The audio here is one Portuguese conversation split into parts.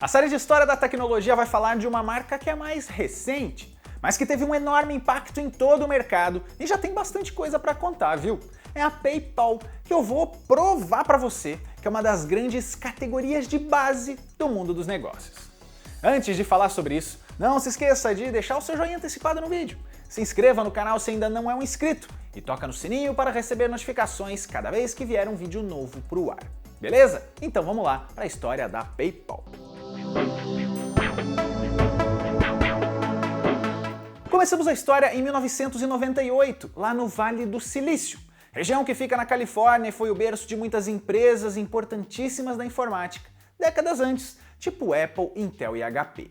A série de História da Tecnologia vai falar de uma marca que é mais recente, mas que teve um enorme impacto em todo o mercado e já tem bastante coisa para contar, viu? É a PayPal, que eu vou provar para você que é uma das grandes categorias de base do mundo dos negócios. Antes de falar sobre isso, não se esqueça de deixar o seu joinha antecipado no vídeo, se inscreva no canal se ainda não é um inscrito e toca no sininho para receber notificações cada vez que vier um vídeo novo pro ar. Beleza? Então vamos lá para a história da PayPal. Começamos a história em 1998, lá no Vale do Silício, região que fica na Califórnia e foi o berço de muitas empresas importantíssimas da informática, décadas antes, tipo Apple, Intel e HP.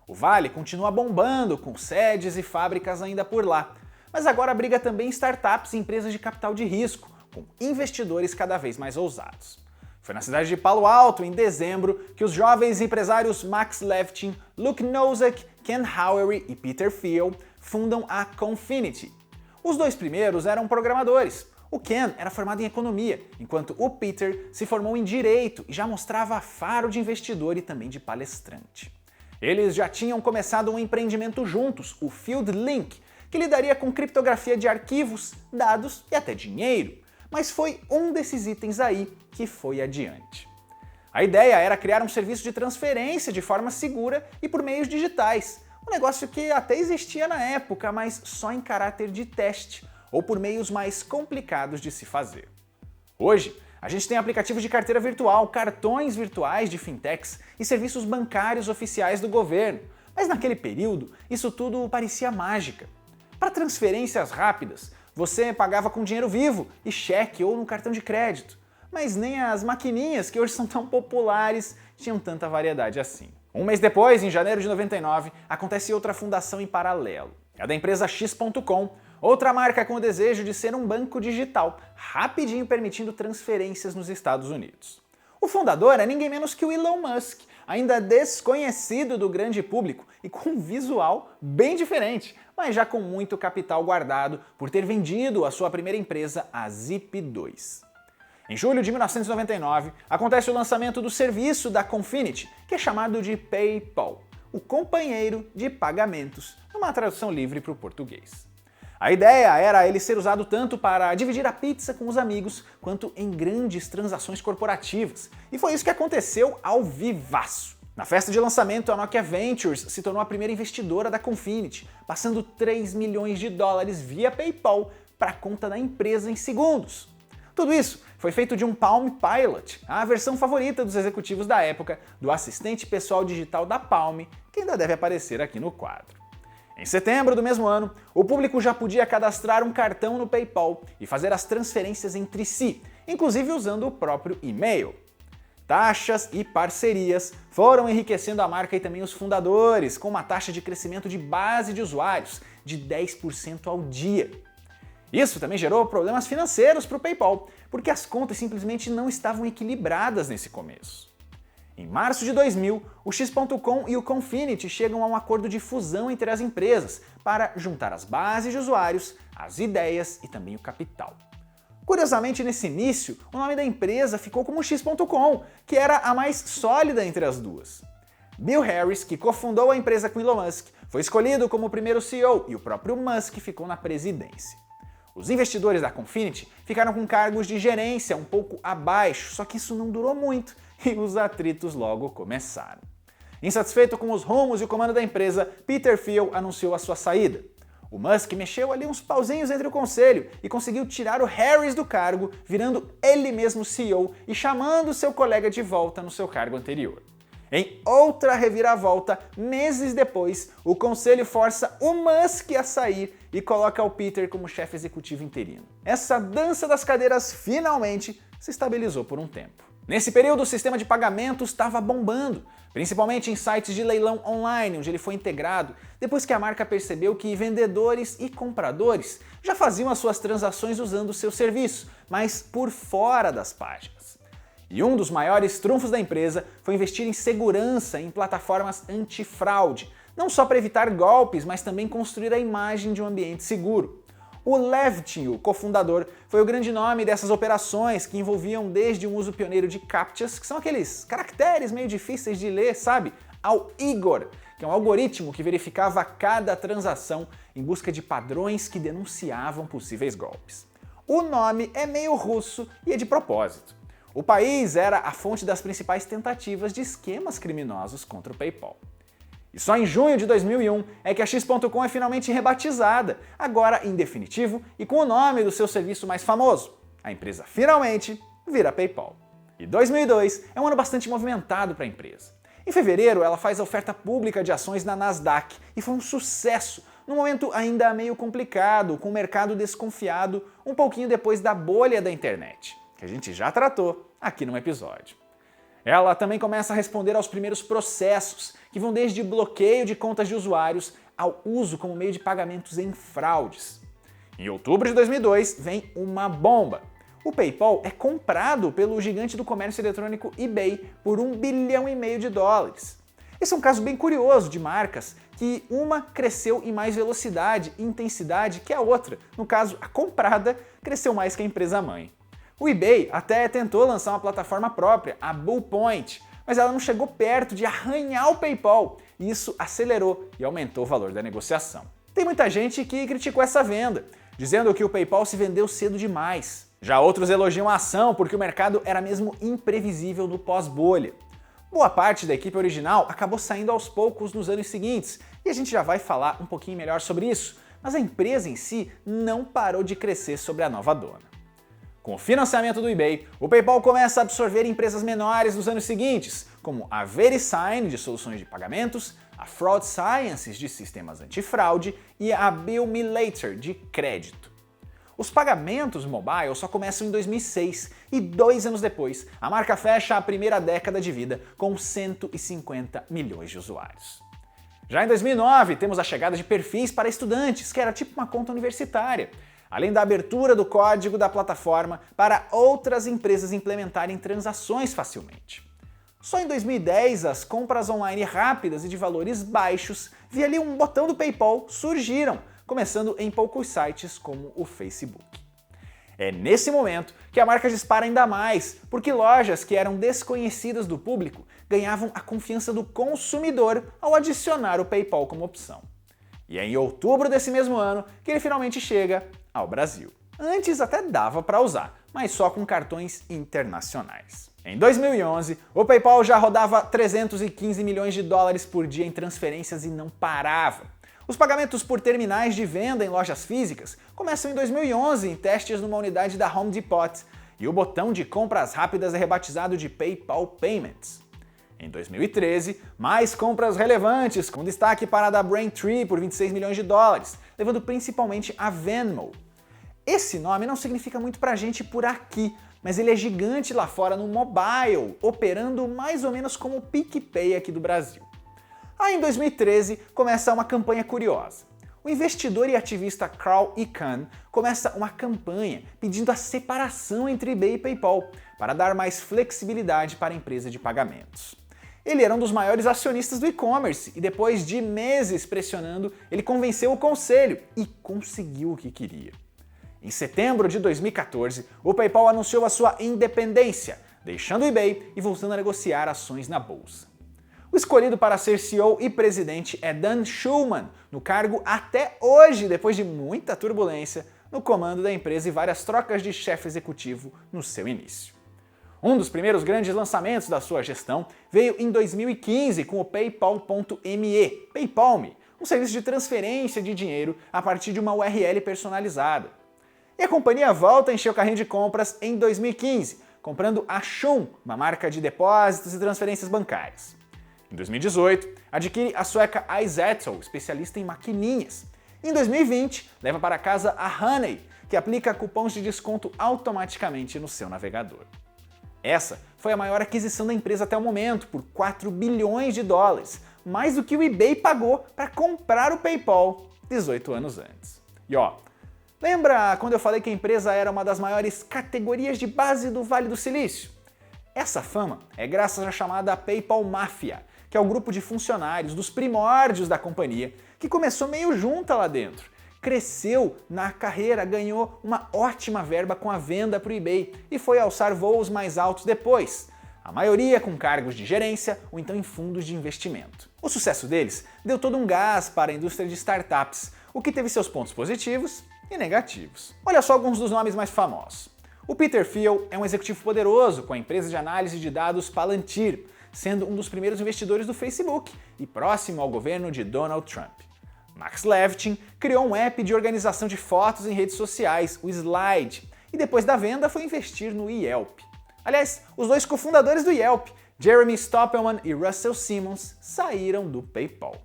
O Vale continua bombando, com sedes e fábricas ainda por lá, mas agora abriga também startups e empresas de capital de risco, com investidores cada vez mais ousados. Foi na cidade de Palo Alto, em dezembro, que os jovens empresários Max Levchin, Luke Nosek, Ken Howery e Peter Thiel fundam a Confinity. Os dois primeiros eram programadores. O Ken era formado em economia, enquanto o Peter se formou em direito e já mostrava faro de investidor e também de palestrante. Eles já tinham começado um empreendimento juntos, o FieldLink, que lidaria com criptografia de arquivos, dados e até dinheiro. Mas foi um desses itens aí que foi adiante. A ideia era criar um serviço de transferência de forma segura e por meios digitais, um negócio que até existia na época, mas só em caráter de teste, ou por meios mais complicados de se fazer. Hoje, a gente tem aplicativos de carteira virtual, cartões virtuais de fintechs e serviços bancários oficiais do governo, mas naquele período isso tudo parecia mágica. Para transferências rápidas, você pagava com dinheiro vivo e cheque ou no cartão de crédito, mas nem as maquininhas, que hoje são tão populares, tinham tanta variedade assim. Um mês depois, em janeiro de 99, acontece outra fundação em paralelo, a da empresa X.com, outra marca com o desejo de ser um banco digital, rapidinho permitindo transferências nos Estados Unidos. O fundador é ninguém menos que o Elon Musk, ainda desconhecido do grande público e com um visual bem diferente, mas já com muito capital guardado por ter vendido a sua primeira empresa, a Zip2. Em julho de 1999, acontece o lançamento do serviço da Confinity, que é chamado de PayPal, o companheiro de pagamentos, numa tradução livre para o português. A ideia era ele ser usado tanto para dividir a pizza com os amigos, quanto em grandes transações corporativas, e foi isso que aconteceu ao vivaço. Na festa de lançamento, a Nokia Ventures se tornou a primeira investidora da Confinity, passando 3 milhões de dólares via PayPal para a conta da empresa em segundos. Tudo isso foi feito de um Palm Pilot, a versão favorita dos executivos da época, do assistente pessoal digital da Palm, que ainda deve aparecer aqui no quadro. Em setembro do mesmo ano, o público já podia cadastrar um cartão no PayPal e fazer as transferências entre si, inclusive usando o próprio e-mail. Taxas e parcerias foram enriquecendo a marca e também os fundadores, com uma taxa de crescimento de base de usuários de 10% ao dia. Isso também gerou problemas financeiros para o PayPal, porque as contas simplesmente não estavam equilibradas nesse começo. Em março de 2000, o X.com e o Confinity chegam a um acordo de fusão entre as empresas para juntar as bases de usuários, as ideias e também o capital. Curiosamente, nesse início, o nome da empresa ficou como X.com, que era a mais sólida entre as duas. Bill Harris, que cofundou a empresa com Elon Musk, foi escolhido como o primeiro CEO e o próprio Musk ficou na presidência. Os investidores da Confinity ficaram com cargos de gerência um pouco abaixo, só que isso não durou muito e os atritos logo começaram. Insatisfeito com os rumos e o comando da empresa, Peter Thiel anunciou a sua saída. O Musk mexeu ali uns pauzinhos entre o conselho e conseguiu tirar o Harris do cargo, virando ele mesmo CEO e chamando seu colega de volta no seu cargo anterior. Em outra reviravolta, meses depois, o conselho força o Musk a sair e coloca o Peter como chefe executivo interino. Essa dança das cadeiras finalmente se estabilizou por um tempo. Nesse período, o sistema de pagamentos estava bombando, principalmente em sites de leilão online, onde ele foi integrado, depois que a marca percebeu que vendedores e compradores já faziam as suas transações usando o seu serviço, mas por fora das páginas. E um dos maiores trunfos da empresa foi investir em segurança em plataformas antifraude, não só para evitar golpes, mas também construir a imagem de um ambiente seguro. O Levchin, o cofundador, foi o grande nome dessas operações que envolviam desde um uso pioneiro de CAPTCHAs, que são aqueles caracteres meio difíceis de ler, sabe? Ao Igor, que é um algoritmo que verificava cada transação em busca de padrões que denunciavam possíveis golpes. O nome é meio russo e é de propósito. O país era a fonte das principais tentativas de esquemas criminosos contra o PayPal. E só em junho de 2001 é que a X.com é finalmente rebatizada, agora em definitivo e com o nome do seu serviço mais famoso. A empresa finalmente vira PayPal. E 2002 é um ano bastante movimentado para a empresa. Em fevereiro, ela faz a oferta pública de ações na Nasdaq e foi um sucesso, num momento ainda meio complicado, com o mercado desconfiado, um pouquinho depois da bolha da internet, que a gente já tratou aqui num episódio. Ela também começa a responder aos primeiros processos, que vão desde bloqueio de contas de usuários ao uso como meio de pagamentos em fraudes. Em outubro de 2002 vem uma bomba. O PayPal é comprado pelo gigante do comércio eletrônico eBay por $1,5 bilhão. Esse é um caso bem curioso de marcas que uma cresceu em mais velocidade e intensidade que a outra. No caso, a comprada cresceu mais que a empresa mãe. O eBay até tentou lançar uma plataforma própria, a Bullpoint, mas ela não chegou perto de arranhar o PayPal, e isso acelerou e aumentou o valor da negociação. Tem muita gente que criticou essa venda, dizendo que o PayPal se vendeu cedo demais. Já outros elogiam a ação porque o mercado era mesmo imprevisível no pós-bolha. Boa parte da equipe original acabou saindo aos poucos nos anos seguintes, e a gente já vai falar um pouquinho melhor sobre isso, mas a empresa em si não parou de crescer sobre a nova dona. Com o financiamento do eBay, o PayPal começa a absorver empresas menores nos anos seguintes, como a VeriSign, de soluções de pagamentos, a Fraud Sciences, de sistemas antifraude, e a Bill Me Later, de crédito. Os pagamentos mobile só começam em 2006 e 2 anos depois, a marca fecha a primeira década de vida com 150 milhões de usuários. Já em 2009, temos a chegada de perfis para estudantes, que era tipo uma conta universitária, além da abertura do código da plataforma para outras empresas implementarem transações facilmente. Só em 2010, as compras online rápidas e de valores baixos, via ali um botão do PayPal, surgiram, começando em poucos sites como o Facebook. É nesse momento que a marca dispara ainda mais, porque lojas que eram desconhecidas do público ganhavam a confiança do consumidor ao adicionar o PayPal como opção. E é em outubro desse mesmo ano que ele finalmente chega ao Brasil. Antes até dava para usar, mas só com cartões internacionais. Em 2011, o PayPal já rodava 315 milhões de dólares por dia em transferências e não parava. Os pagamentos por terminais de venda em lojas físicas começam em 2011 em testes numa unidade da Home Depot, e o botão de compras rápidas é rebatizado de PayPal Payments. Em 2013, mais compras relevantes, com destaque para a da Braintree por 26 milhões de dólares, levando principalmente a Venmo. Esse nome não significa muito pra gente por aqui, mas ele é gigante lá fora no mobile, operando mais ou menos como o PicPay aqui do Brasil. Aí em 2013 começa uma campanha curiosa. O investidor e ativista Carl Icahn começa uma campanha pedindo a separação entre eBay e PayPal, para dar mais flexibilidade para a empresa de pagamentos. Ele era um dos maiores acionistas do e-commerce e depois de meses pressionando, ele convenceu o conselho e conseguiu o que queria. Em setembro de 2014, o PayPal anunciou a sua independência, deixando o eBay e voltando a negociar ações na bolsa. O escolhido para ser CEO e presidente é Dan Schulman, no cargo até hoje, depois de muita turbulência no comando da empresa e várias trocas de chefe executivo no seu início. Um dos primeiros grandes lançamentos da sua gestão veio em 2015 com o PayPal.me, PayPal.me, um serviço de transferência de dinheiro a partir de uma URL personalizada. E a companhia volta a encher o carrinho de compras em 2015, comprando a Shum, uma marca de depósitos e transferências bancárias. Em 2018, adquire a sueca iZettle, especialista em maquininhas. Em 2020, leva para casa a Honey, que aplica cupons de desconto automaticamente no seu navegador. Essa foi a maior aquisição da empresa até o momento, por 4 bilhões de dólares, mais do que o eBay pagou para comprar o PayPal 18 anos antes. E ó, lembra quando eu falei que a empresa era uma das maiores categorias de base do Vale do Silício? Essa fama é graças à chamada PayPal Mafia, que é o grupo de funcionários dos primórdios da companhia, que começou meio junta lá dentro, cresceu na carreira, ganhou uma ótima verba com a venda para o eBay e foi alçar voos mais altos depois, a maioria com cargos de gerência ou então em fundos de investimento. O sucesso deles deu todo um gás para a indústria de startups, o que teve seus pontos positivos e negativos. Olha só alguns dos nomes mais famosos. O Peter Thiel é um executivo poderoso com a empresa de análise de dados Palantir, sendo um dos primeiros investidores do Facebook e próximo ao governo de Donald Trump. Max Levchin criou um app de organização de fotos em redes sociais, o Slide, e depois da venda foi investir no Yelp. Aliás, os dois cofundadores do Yelp, Jeremy Stoppelman e Russell Simmons, saíram do PayPal.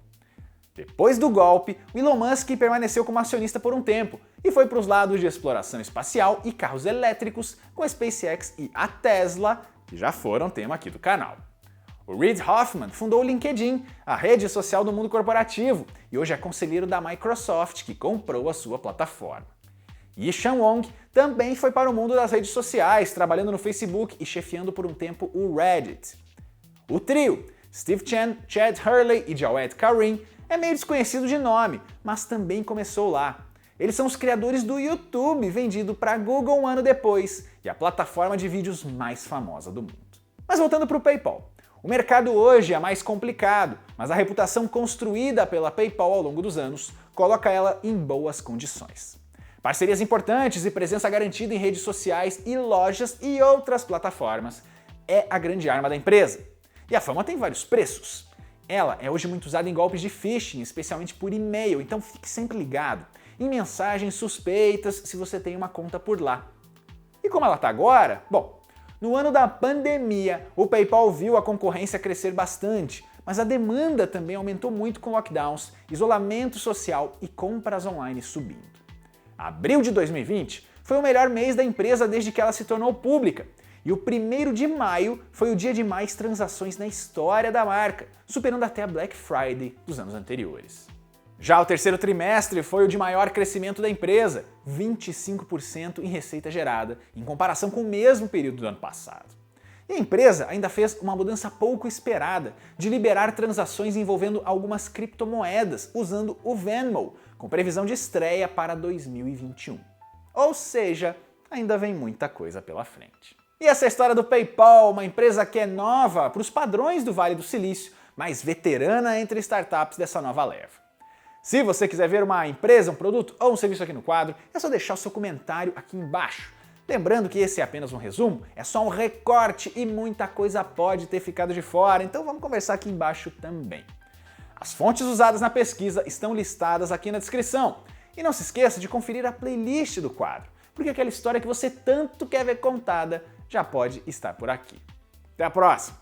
Depois do golpe, o Elon Musk permaneceu como acionista por um tempo e foi para os lados de exploração espacial e carros elétricos com a SpaceX e a Tesla, que já foram tema aqui do canal. O Reid Hoffman fundou o LinkedIn, a rede social do mundo corporativo, e hoje é conselheiro da Microsoft, que comprou a sua plataforma. Yi-Chan Wong também foi para o mundo das redes sociais, trabalhando no Facebook e chefiando por um tempo o Reddit. O trio, Steve Chen, Chad Hurley e Jawed Karim, é meio desconhecido de nome, mas também começou lá. Eles são os criadores do YouTube, vendido para Google um ano depois, e a plataforma de vídeos mais famosa do mundo. Mas voltando para o PayPal. O mercado hoje é mais complicado, mas a reputação construída pela PayPal ao longo dos anos coloca ela em boas condições. Parcerias importantes e presença garantida em redes sociais e lojas e outras plataformas é a grande arma da empresa. E a fama tem vários preços. Ela é hoje muito usada em golpes de phishing, especialmente por e-mail, então fique sempre ligado em mensagens suspeitas se você tem uma conta por lá. E como ela está agora? Bom, no ano da pandemia, o PayPal viu a concorrência crescer bastante, mas a demanda também aumentou muito com lockdowns, isolamento social e compras online subindo. Abril de 2020 foi o melhor mês da empresa desde que ela se tornou pública, e o 1º de maio foi o dia de mais transações na história da marca, superando até a Black Friday dos anos anteriores. Já o terceiro trimestre foi o de maior crescimento da empresa, 25% em receita gerada, em comparação com o mesmo período do ano passado. E a empresa ainda fez uma mudança pouco esperada de liberar transações envolvendo algumas criptomoedas usando o Venmo, com previsão de estreia para 2021. Ou seja, ainda vem muita coisa pela frente. E essa é a história do PayPal, uma empresa que é nova para os padrões do Vale do Silício, mas veterana entre startups dessa nova leva. Se você quiser ver uma empresa, um produto ou um serviço aqui no quadro, é só deixar o seu comentário aqui embaixo. Lembrando que esse é apenas um resumo, é só um recorte e muita coisa pode ter ficado de fora, então vamos conversar aqui embaixo também. As fontes usadas na pesquisa estão listadas aqui na descrição. E não se esqueça de conferir a playlist do quadro, porque aquela história que você tanto quer ver contada já pode estar por aqui. Até a próxima!